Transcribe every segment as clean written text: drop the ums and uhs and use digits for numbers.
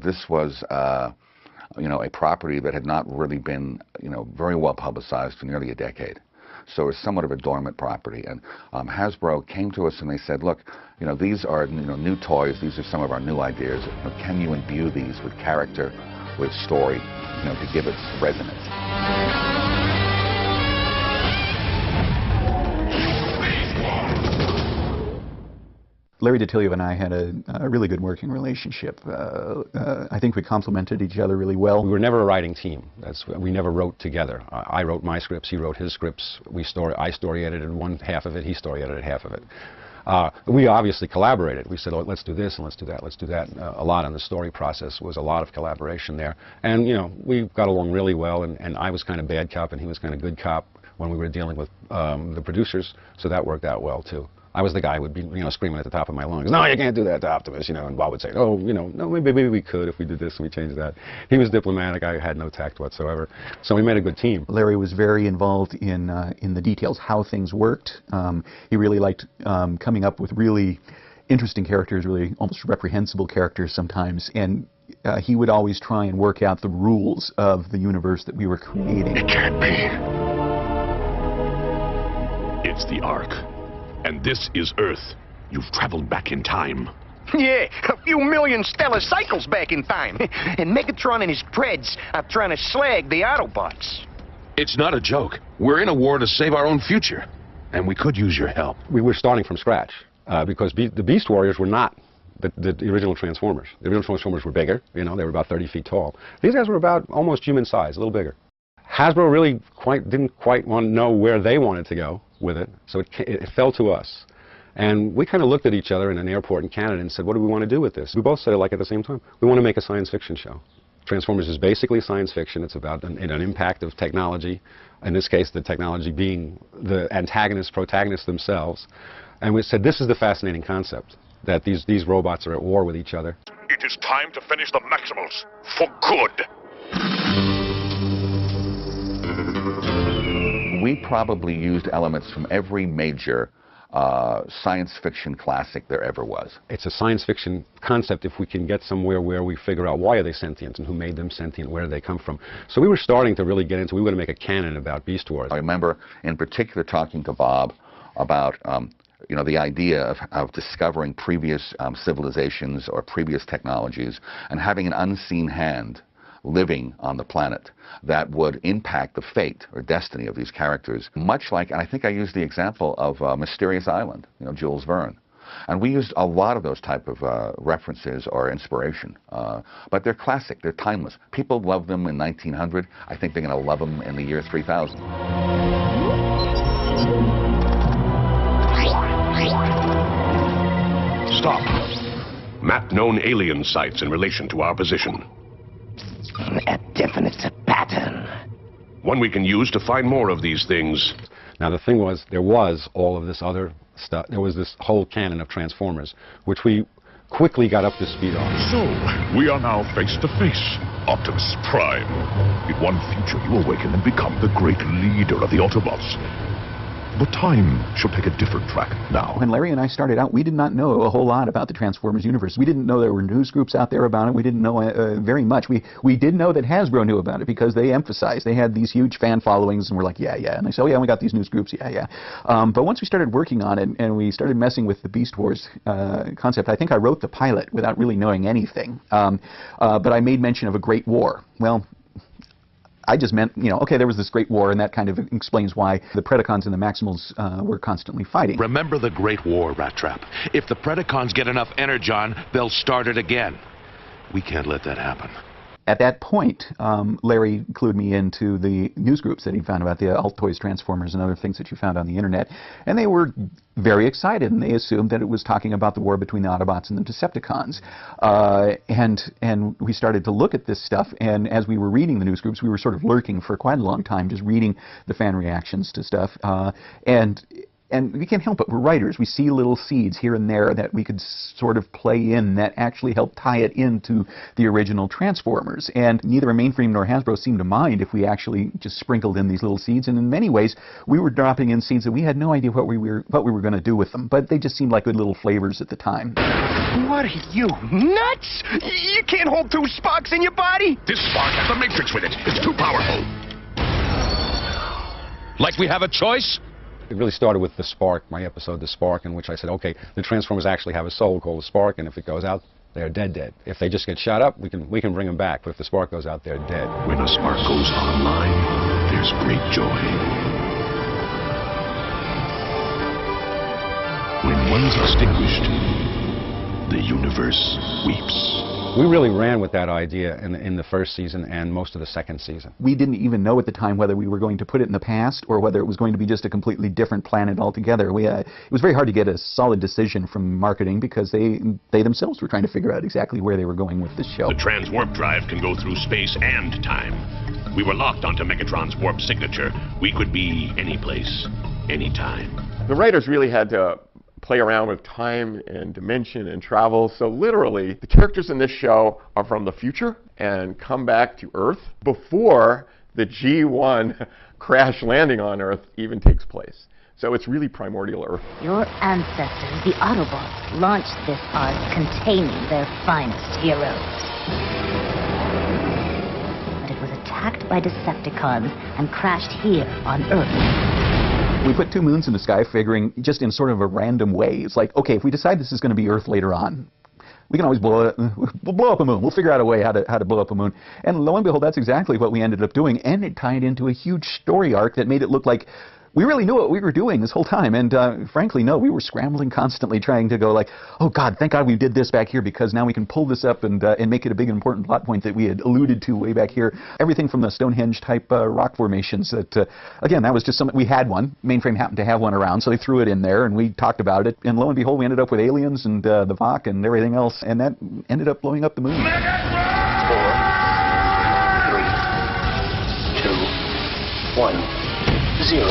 this was you know, a property that had not really been, you know, very well publicized for nearly a decade. So it was somewhat of a dormant property. And Hasbro came to us and they said, look, you know, these are, you know, new toys. These are some of our new ideas. You know, can you imbue these with character, with story, you know, to give it resonance? Larry DiTillio and I had a really good working relationship. I think we complemented each other really well. We were never a writing team. We never wrote together. I wrote my scripts, he wrote his scripts. I story edited one half of it, he story edited half of it. We obviously collaborated. We said, oh, let's do this and let's do that, let's do that. A lot on the story process was a lot of collaboration there. And, you know, we got along really well, and I was kind of bad cop and he was kind of good cop when we were dealing with the producers, so that worked out well, too. I was the guy who would be, you know, screaming at the top of my lungs, no, you can't do that to Optimus, you know, and Bob would say, oh, you know, no, maybe we could if we did this and we changed that. He was diplomatic. I had no tact whatsoever. So we made a good team. Larry was very involved in the details, how things worked. He really liked coming up with really interesting characters, really almost reprehensible characters sometimes, and he would always try and work out the rules of the universe that we were creating. It can't be. It's the Ark. And this is Earth. You've traveled back in time. Yeah, a few million stellar cycles back in time. And Megatron and his dreads are trying to slag the Autobots. It's not a joke. We're in a war to save our own future. And we could use your help. We were starting from scratch because the Beast Warriors were not the original Transformers. The original Transformers were bigger. You know, they were about 30 feet tall. These guys were about almost human size, a little bigger. Hasbro really didn't quite want to know where they wanted to go with it, so it fell to us. And we kind of looked at each other in an airport in Canada and said, what do we want to do with this? We both said it like at the same time. We want to make a science fiction show. Transformers is basically science fiction. It's about an impact of technology, in this case the technology being the antagonists, protagonists themselves. And we said, this is the fascinating concept, that these robots are at war with each other. It is time to finish the Maximals, for good. We probably used elements from every major science fiction classic there ever was. It's a science fiction concept if we can get somewhere where we figure out why are they sentient and who made them sentient, where do they come from. So we were starting to really get into, we were going to make a canon about Beast Wars. I remember in particular talking to Bob about you know, the idea of discovering previous civilizations or previous technologies and having an unseen hand living on the planet that would impact the fate or destiny of these characters, much like, and I think I used the example of Mysterious Island, you know, Jules Verne. And we used a lot of those type of references or inspiration. But they're classic, they're timeless. People loved them in 1900. I think they're going to love them in the year 3000. Stop. Map known alien sites in relation to our position. A definite pattern. One we can use to find more of these things. Now the thing was, there was all of this other stuff. There was this whole canon of Transformers, which we quickly got up to speed on. So, we are now face to face. Optimus Prime. In one future, you awaken and become the great leader of the Autobots. But time should take a different track now. When Larry and I started out, we did not know a whole lot about the Transformers universe. We didn't know there were news groups out there about it. We didn't know very much. We did know that Hasbro knew about it because they emphasized. They had these huge fan followings, and we're like, yeah, yeah. And they said, oh, yeah, we got these news groups, yeah, yeah. But once we started working on it, and we started messing with the Beast Wars concept, I think I wrote the pilot without really knowing anything. But I made mention of a great war. Well, I just meant, you know, okay, there was this great war, and that kind of explains why the Predacons and the Maximals were constantly fighting. Remember the Great War, Rat Trap. If the Predacons get enough energon, they'll start it again. We can't let that happen. At that point, Larry clued me into the news groups that he found about the Altoids Transformers and other things that you found on the internet, and they were very excited, and they assumed that it was talking about the war between the Autobots and the Decepticons. And we started to look at this stuff, and as we were reading the news groups, we were sort of lurking for quite a long time, just reading the fan reactions to stuff. And And we can't help it. We're writers. We see little seeds here and there that we could sort of play in that actually help tie it into the original Transformers. And neither Mainframe nor Hasbro seemed to mind if we actually just sprinkled in these little seeds. And in many ways, we were dropping in seeds that we had no idea what we were going to do with them. But they just seemed like good little flavors at the time. What are you, nuts? You can't hold two sparks in your body? This spark has a matrix with it. It's too powerful. Like we have a choice? It really started with The Spark, my episode, The Spark, in which I said, okay, the Transformers actually have a soul called the Spark, and if it goes out, they're dead. If they just get shot up, we can bring them back, but if the spark goes out, they're dead. When a spark goes online, there's great joy. When one's extinguished, the universe weeps. We really ran with that idea in the first season and most of the second season. We didn't even know at the time whether we were going to put it in the past or whether it was going to be just a completely different planet altogether. It was very hard to get a solid decision from marketing because they themselves were trying to figure out exactly where they were going with this show. The transwarp drive can go through space and time. We were locked onto Megatron's warp signature. We could be any place, any time. The writers really had to play around with time and dimension and travel. So literally, the characters in this show are from the future and come back to Earth before the G1 crash landing on Earth even takes place. So it's really primordial Earth. Your ancestors, the Autobots, launched this ark containing their finest heroes. But it was attacked by Decepticons and crashed here on Earth. We put 2 moons in the sky, figuring just in sort of a random way. It's like, okay, if we decide this is going to be Earth later on, we can always blow up a moon. We'll figure out a way how to blow up a moon. And lo and behold, that's exactly what we ended up doing. And it tied into a huge story arc that made it look like we really knew what we were doing this whole time. And frankly, no, we were scrambling constantly trying to go like, oh God, thank God we did this back here because now we can pull this up and make it a big important plot point that we had alluded to way back here. Everything from the Stonehenge type rock formations that, again, that was just something, we had one. Mainframe happened to have one around, so they threw it in there and we talked about it. And lo and behold, we ended up with aliens and the Vok and everything else. And that ended up blowing up the moon. 4, 3, 2, 1, 0.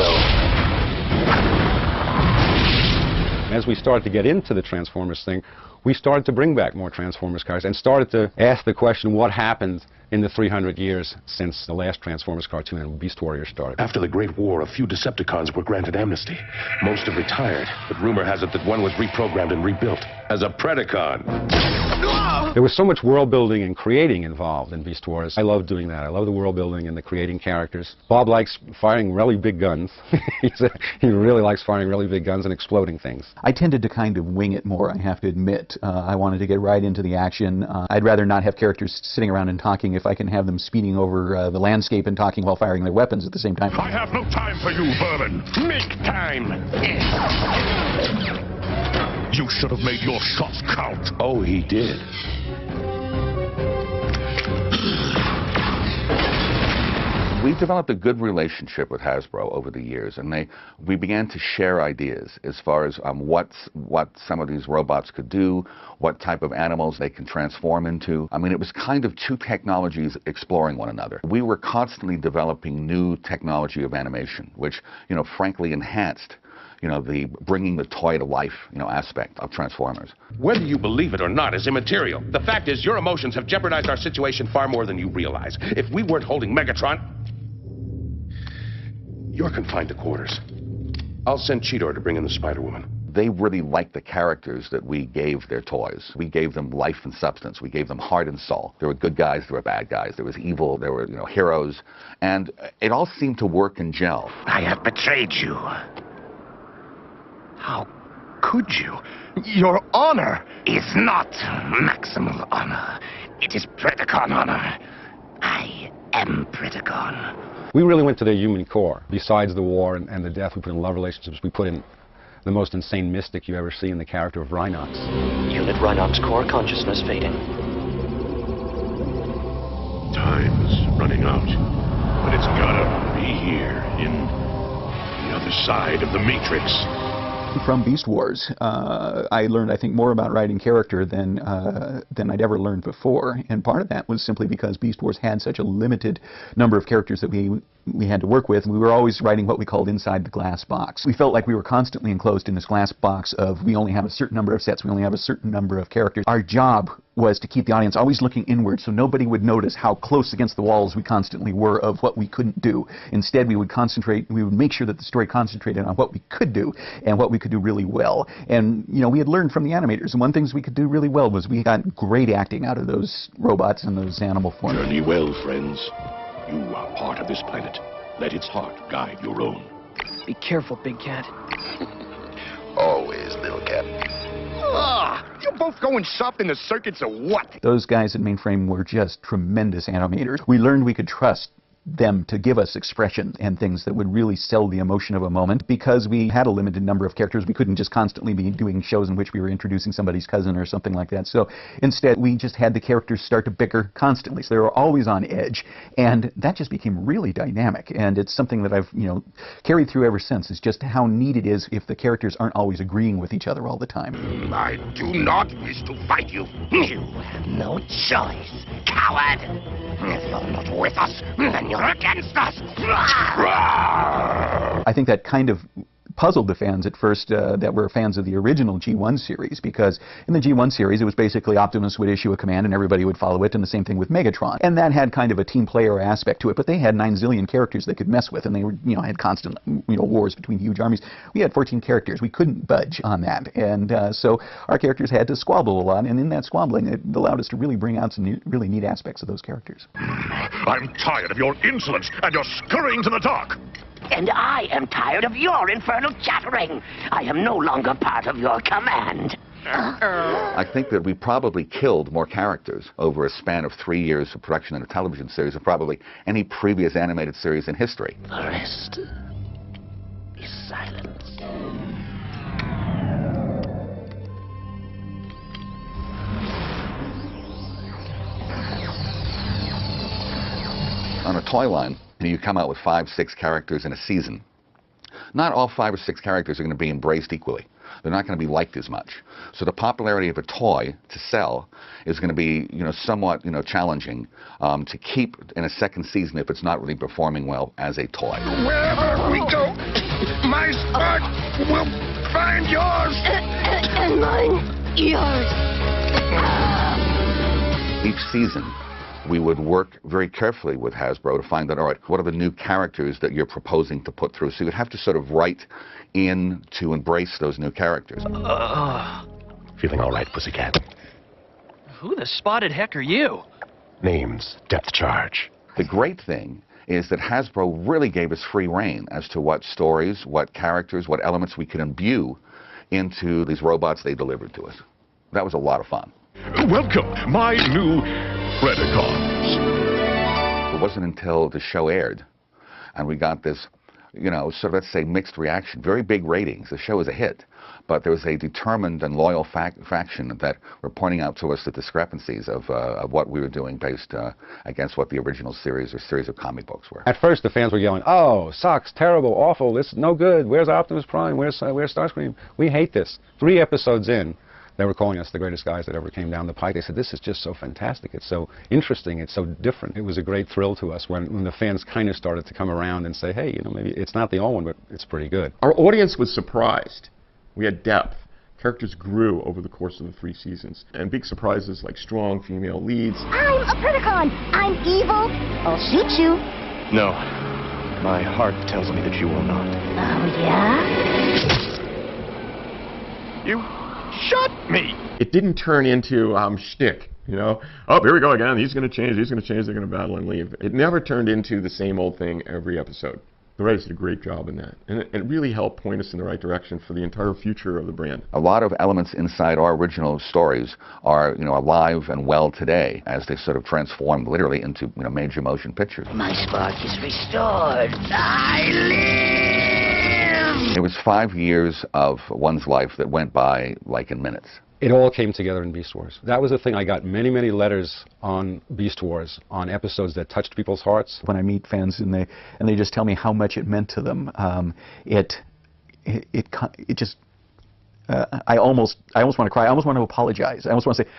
As we started to get into the Transformers thing, we started to bring back more Transformers cars and started to ask the question, what happened in the 300 years since the last Transformers cartoon and Beast Warriors started? After the Great War, a few Decepticons were granted amnesty. Most have retired, but rumor has it that one was reprogrammed and rebuilt as a Predacon. There was so much world building and creating involved in Beast Wars. I love doing that. I love the world building and the creating characters. Bob likes firing really big guns. He really likes firing really big guns and exploding things. I tended to kind of wing it more, I have to admit. I wanted to get right into the action. I'd rather not have characters sitting around and talking if I can have them speeding over the landscape and talking while firing their weapons at the same time. I have no time for you, vermin. Make time. You should have made your shots count. Oh, he did. We've developed a good relationship with Hasbro over the years, and we began to share ideas as far as what some of these robots could do, what type of animals they can transform into. I mean, it was kind of 2 technologies exploring one another. We were constantly developing new technology of animation, which, frankly enhanced the bringing the toy to life, aspect of Transformers. Whether you believe it or not is immaterial. The fact is, your emotions have jeopardized our situation far more than you realize. If we weren't holding Megatron, you're confined to quarters. I'll send Cheetor to bring in the Spider-Woman. They really liked the characters that we gave their toys. We gave them life and substance. We gave them heart and soul. There were good guys, there were bad guys, there was evil, there were, heroes. And it all seemed to work and gel. I have betrayed you. How could you? Your honor is not maximal honor. It is Predacon honor. I am Predacon. We really went to the human core. Besides the war and the death, we put in love relationships. We put in the most insane mystic you ever see in the character of Rhinox. Unit Rhinox core consciousness fading. Time's running out, but it's gotta be here in the other side of the Matrix. From Beast Wars, I learned, I think, more about writing character than I'd ever learned before. And part of that was simply because Beast Wars had such a limited number of characters that we had to work with. We were always writing what we called inside the glass box. We felt like we were constantly enclosed in this glass box of we only have a certain number of sets, we only have a certain number of characters. Our job was to keep the audience always looking inward so nobody would notice how close against the walls we constantly were of what we couldn't do. Instead, we would make sure that the story concentrated on what we could do and what we could do really well. And, you know, we had learned from the animators, and one thing we could do really well was we got great acting out of those robots and those animal forms. Journey well, friends. You are part of this planet. Let its heart guide your own. Be careful, Big Cat. Always, little cat. You're both going soft in the circuits or what? Those guys at Mainframe were just tremendous animators. We learned we could trust them to give us expression and things that would really sell the emotion of a moment. Because we had a limited number of characters, we couldn't just constantly be doing shows in which we were introducing somebody's cousin or something like that. So instead, we just had the characters start to bicker constantly. So they were always on edge. And that just became really dynamic. And it's something that I've, you know, carried through ever since, is just how neat it is if the characters aren't always agreeing with each other all the time. I do not wish to fight you. You have no choice, coward. If you're not with us, then you're against us. I think that kind of puzzled the fans at first that were fans of the original G1 series, because in the G1 series it was basically Optimus would issue a command and everybody would follow it, and the same thing with Megatron. And that had kind of a team player aspect to it, but they had 9 zillion characters they could mess with, and they were, you know, had constant, you know, wars between huge armies. We had 14 characters. We couldn't budge on that, and so our characters had to squabble a lot, and in that squabbling it allowed us to really bring out some really neat aspects of those characters. I'm tired of your insolence and your scurrying to the dark. And I am tired of your infernal chattering. I am no longer part of your command. I think that we probably killed more characters over a span of 3 years of production in a television series than probably any previous animated series in history. The rest is silence. On a toy line, you come out with 5, 6 characters in a season. Not all 5 or 6 characters are going to be embraced equally. They're not going to be liked as much. So the popularity of a toy to sell is going to be, you know, somewhat, you know, challenging to keep in a second season if it's not really performing well as a toy. Wherever we go, my spark will find yours. And mine, yours. Each season, we would work very carefully with Hasbro to find out, all right, what are the new characters that you're proposing to put through? So you'd have to sort of write in to embrace those new characters. Feeling all right, pussycat? Who the spotted heck are you? Name's Depth Charge. The great thing is that Hasbro really gave us free rein as to what stories, what characters, what elements we could imbue into these robots they delivered to us. That was a lot of fun. Welcome, my new Predacons. It wasn't until the show aired and we got this, you know, sort of, let's say, mixed reaction, very big ratings. The show was a hit, but there was a determined and loyal faction that were pointing out to us the discrepancies of what we were doing based against what the original series or series of comic books were. At first, the fans were yelling, "Oh, sucks, terrible, awful, this is no good. Where's Optimus Prime? Where's Starscream? We hate this." 3 episodes in, they were calling us the greatest guys that ever came down the pike. They said, "This is just so fantastic. It's so interesting. It's so different." It was a great thrill to us when the fans kind of started to come around and say, "Hey, you know, maybe it's not the old one, but it's pretty good." Our audience was surprised. We had depth. Characters grew over the course of the 3 seasons. And big surprises like strong female leads. I'm a Predacon. I'm evil. I'll shoot you. No. My heart tells me that you will not. Oh, yeah? You shot me! It didn't turn into shtick, you know? Oh, here we go again. He's going to change, they're going to battle and leave. It never turned into the same old thing every episode. The writers did a great job in that. And it really helped point us in the right direction for the entire future of the brand. A lot of elements inside our original stories are, you know, alive and well today as they sort of transform literally into, you know, major motion pictures. My spark is restored. I live! It was 5 years of one's life that went by like in minutes. It all came together in Beast Wars. That was the thing. I got many, many letters on Beast Wars, on episodes that touched people's hearts. When I meet fans and they just tell me how much it meant to them, it just I almost want to cry. I almost want to apologize. I almost want to say,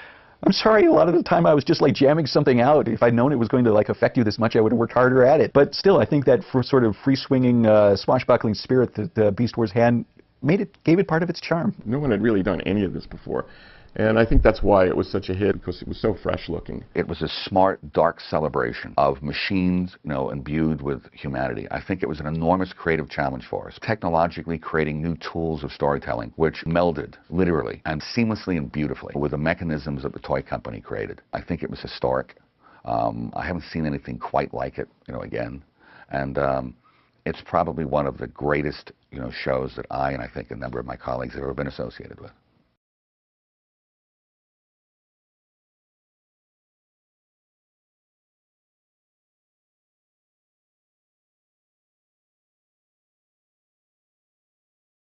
I'm sorry, a lot of the time I was just like jamming something out. If I'd known it was going to like affect you this much, I would have worked harder at it. But still, I think that for sort of free-swinging, swashbuckling spirit that Beast Wars had gave it part of its charm. No one had really done any of this before. And I think that's why it was such a hit, because it was so fresh looking. It was a smart, dark celebration of machines, imbued with humanity. I think it was an enormous creative challenge for us, technologically creating new tools of storytelling, which melded, literally, and seamlessly and beautifully with the mechanisms that the toy company created. I think it was historic. I haven't seen anything quite like it, again. And it's probably one of the greatest, shows that I, and I think a number of my colleagues have ever been associated with.